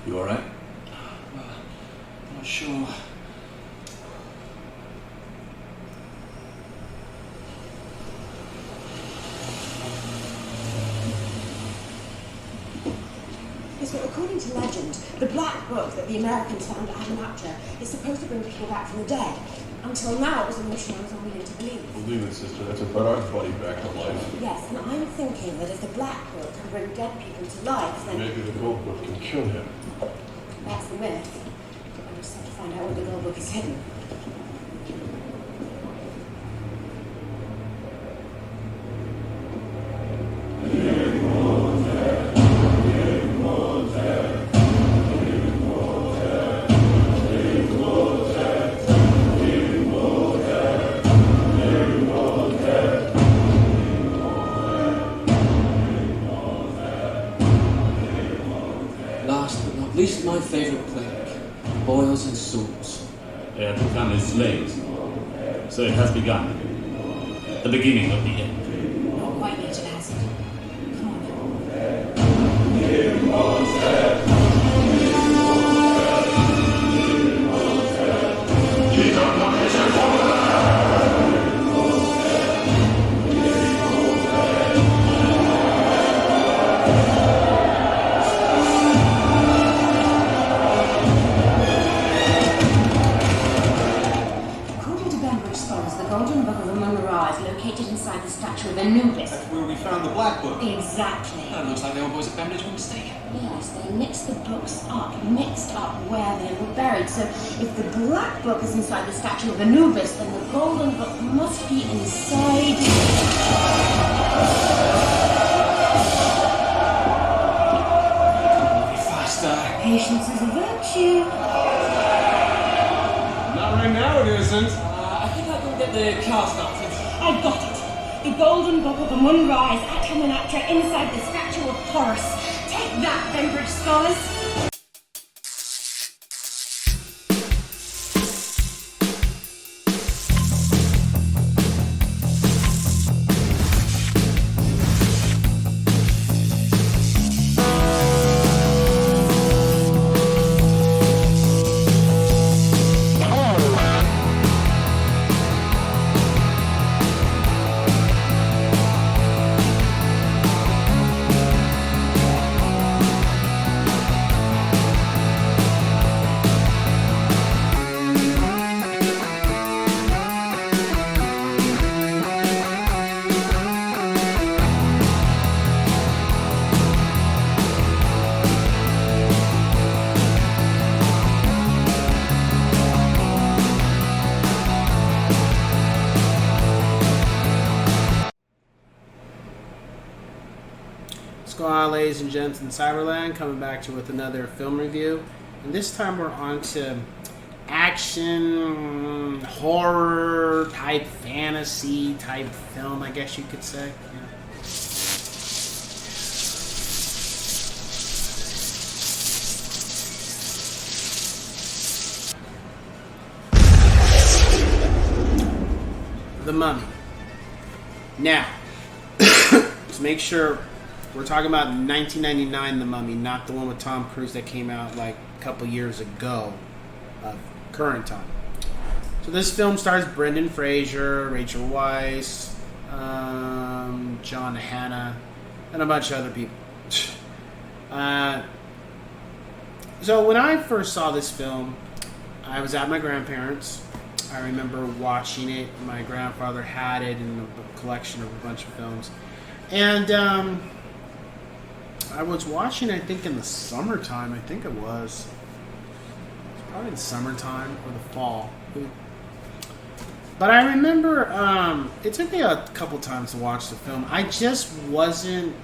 You alright? Not sure. Yes, but according to legend, the Black Book that the Americans found at Adamaptra is supposed to bring people back from the dead. Until now, it was a notion I was unwilling to believe. Believe it, sister. That's what brought our buddy back to life. Yes, and I'm thinking that if the Black Book can bring dead people to life, then... Maybe the Gold Book can kill him. That's the myth. I just have to find out where the Gold Book is hidden. Last but not least, my favourite plague. Boils and swords. They have become his slaves. So it has begun. The beginning of the end. Not quite yet, it hasn't. Come on. According to Bembridge scholars, the Golden Book of Amon-Ra is located inside the statue of Anubis. That's where we found the Black Book. Exactly. That looks like the old boys at Bembridge were mistaken. Yes, they mixed the books up, mixed up where they were buried. So if the Black Book is inside the statue of Anubis, then the Golden Book must be inside... Faster. Patience is a virtue. Not right now, it isn't. I think I can get the car started. I got it. The Golden Book of Amon-Ra is at Hamunaptra inside the statue of Horus. Take that, Bembridge scholars. What's going on, ladies and gents in Cyberland? Coming back to you with another film review. And this time we're on to action, horror type, fantasy type film, I guess you could say. Yeah. The Mummy. Now, let's make sure we're talking about 1999 The Mummy, not the one with Tom Cruise that came out like a couple years ago of current time. So this film stars Brendan Fraser, Rachel Weisz, John Hannah, and a bunch of other people. So when I first saw this film, I was at my grandparents'. I remember watching it. My grandfather had it in a collection of a bunch of films. And I was watching, I think, in the summertime. I think it was. Probably the summertime or the fall. But I remember it took me a couple times to watch the film. I just wasn't,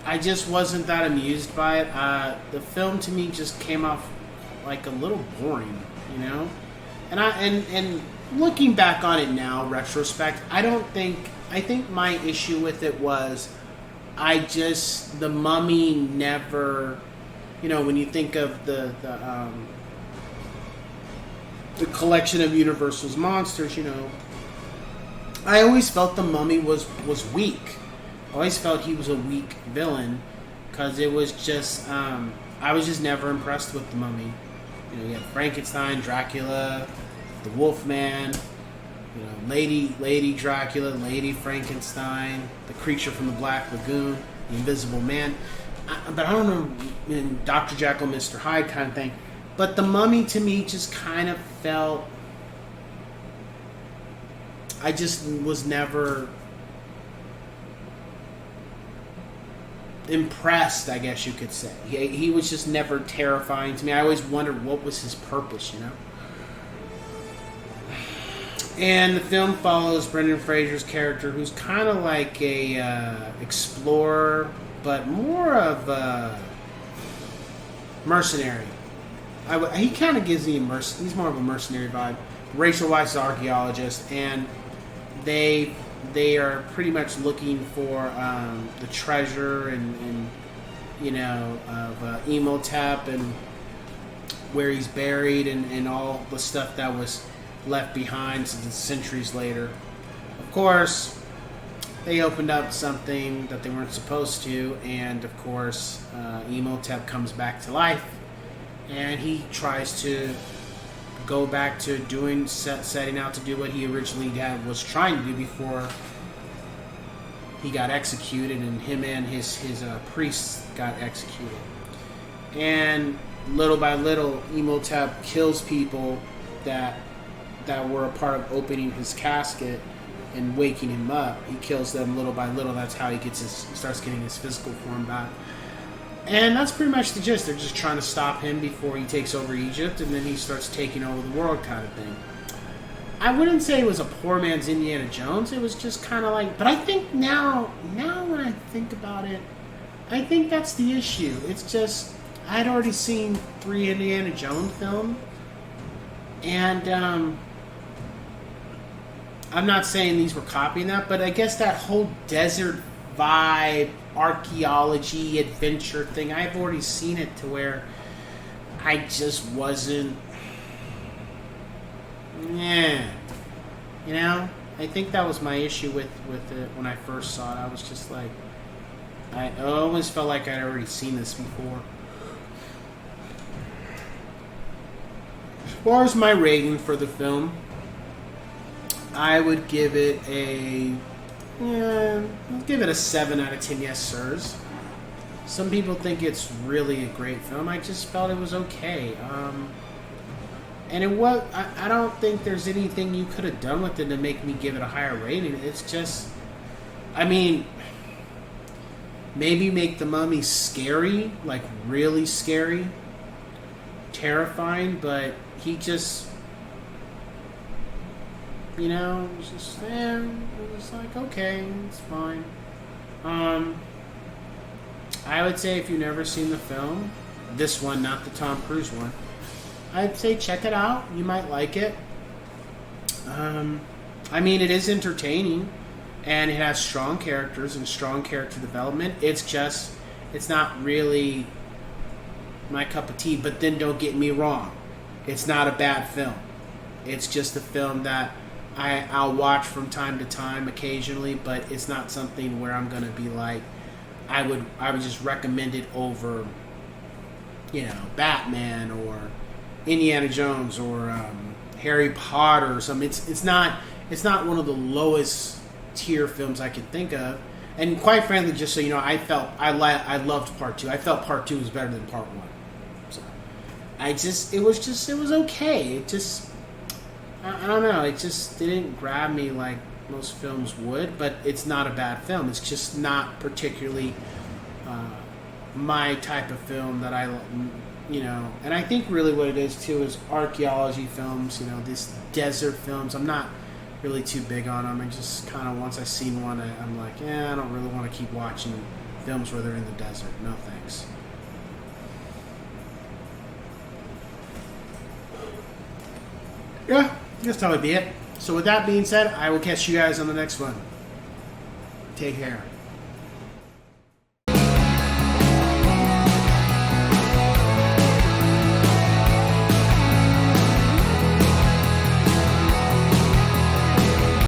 I just wasn't that amused by it. The film to me just came off like a little boring, And looking back on it now, retrospect, I don't think my issue with it was the Mummy never, when you think of the collection of Universal's monsters, I always felt the Mummy was weak. I always felt he was a weak villain because it was just I was just never impressed with the Mummy. You had Frankenstein, Dracula, the Wolfman, Lady Dracula, Lady Frankenstein, the creature from the Black Lagoon, the Invisible Man. But I don't know, Dr. Jekyll, Mr. Hyde kind of thing. But the Mummy to me just kind of felt... I just was never impressed, I guess you could say. He was just never terrifying to me. I always wondered what was his purpose, And the film follows Brendan Fraser's character, who's kind of like a explorer, but more of a mercenary. He kind of gives me he's more of a mercenary vibe. Rachel Weisz is an archaeologist, and they are pretty much looking for the treasure and of Imhotep and where he's buried and all the stuff that was left behind since centuries later. Of course, they opened up something that they weren't supposed to, and of course, Imhotep comes back to life, and he tries to go back to setting out to do what he originally was trying to do before he got executed, and him and his priests got executed. And little by little, Imhotep kills people that were a part of opening his casket and waking him up. He kills them little by little. That's how he starts getting his physical form back. And that's pretty much the gist. They're just trying to stop him before he takes over Egypt, and then he starts taking over the world kind of thing. I wouldn't say it was a poor man's Indiana Jones. It was just kind of like... But I think now when I think about it, I think that's the issue. It's just... I had already seen 3 Indiana Jones films, and I'm not saying these were copying that, but I guess that whole desert vibe, archaeology, adventure thing, I've already seen it to where I just wasn't... Yeah. I think that was my issue with it when I first saw it. I was just like... I almost felt like I'd already seen this before. As far as my rating for the film, I would give it I'll give it a 7 out of 10 yes sirs. Some people think it's really a great film. I just felt it was okay. And it was... I don't think there's anything you could have done with it to make me give it a higher rating. It's just... I mean... Maybe make the Mummy scary. Like, really scary. Terrifying, but he just... it was just... it was like, okay, it's fine. I would say if you've never seen the film, this one, not the Tom Cruise one, I'd say check it out. You might like it. I mean, it is entertaining, and it has strong characters and strong character development. It's just, it's not really my cup of tea. But then don't get me wrong. It's not a bad film. It's just a film that I'll watch from time to time occasionally, but it's not something where I'm going to be like, I would just recommend it over, Batman or Indiana Jones or Harry Potter or something. It's not one of the lowest tier films I can think of. And quite frankly, just so you know, I loved part 2. I felt part 2 was better than part 1. So it was okay. It just, I don't know, it just didn't grab me like most films would, but it's not a bad film. It's just not particularly my type of film that I, and I think really what it is too is archaeology films, these desert films. I'm not really too big on them. I just kind of, once I've seen one, I'm like, I don't really want to keep watching films where they're in the desert. No thanks. Yeah, I guess that would be it. So with that being said, I will catch you guys on the next one. Take care.